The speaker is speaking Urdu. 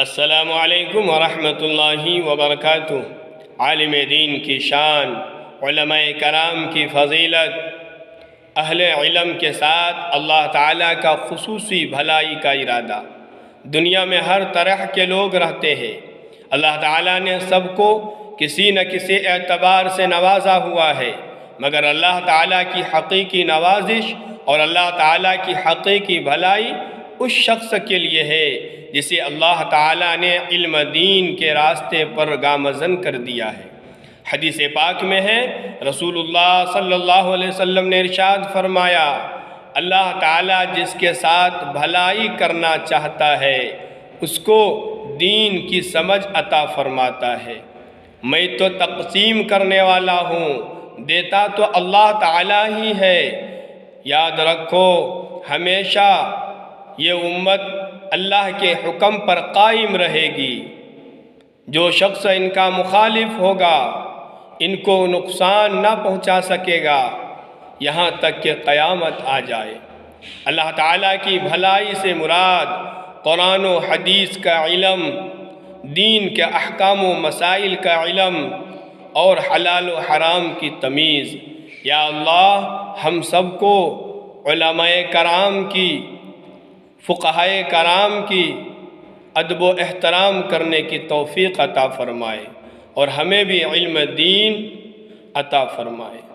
السلام علیکم ورحمۃ اللہ وبرکاتہ۔ عالم دین کی شان، علماء کرام کی فضیلت، اہل علم کے ساتھ اللہ تعالیٰ کا خصوصی بھلائی کا ارادہ۔ دنیا میں ہر طرح کے لوگ رہتے ہیں۔ اللہ تعالیٰ نے سب کو کسی نہ کسی اعتبار سے نوازا ہوا ہے، مگر اللہ تعالیٰ کی حقیقی نوازش اور اللہ تعالیٰ کی حقیقی بھلائی اس شخص کے لیے ہے جسے اللہ تعالیٰ نے علم دین کے راستے پر گامزن کر دیا ہے۔ حدیث پاک میں ہے، رسول اللہ صلی اللہ علیہ وسلم نے ارشاد فرمایا، اللہ تعالیٰ جس کے ساتھ بھلائی کرنا چاہتا ہے اس کو دین کی سمجھ عطا فرماتا ہے۔ میں تو تقسیم کرنے والا ہوں، دیتا تو اللہ تعالیٰ ہی ہے۔ یاد رکھو، ہمیشہ یہ امت اللہ کے حکم پر قائم رہے گی۔ جو شخص ان کا مخالف ہوگا ان کو نقصان نہ پہنچا سکے گا یہاں تک کہ قیامت آ جائے۔ اللہ تعالیٰ کی بھلائی سے مراد قرآن و حدیث کا علم، دین کے احکام و مسائل کا علم اور حلال و حرام کی تمیز۔ یا اللہ، ہم سب کو علماء کرام کی، فقہائے کرام کی ادب و احترام کرنے کی توفیق عطا فرمائے اور ہمیں بھی علم دین عطا فرمائے۔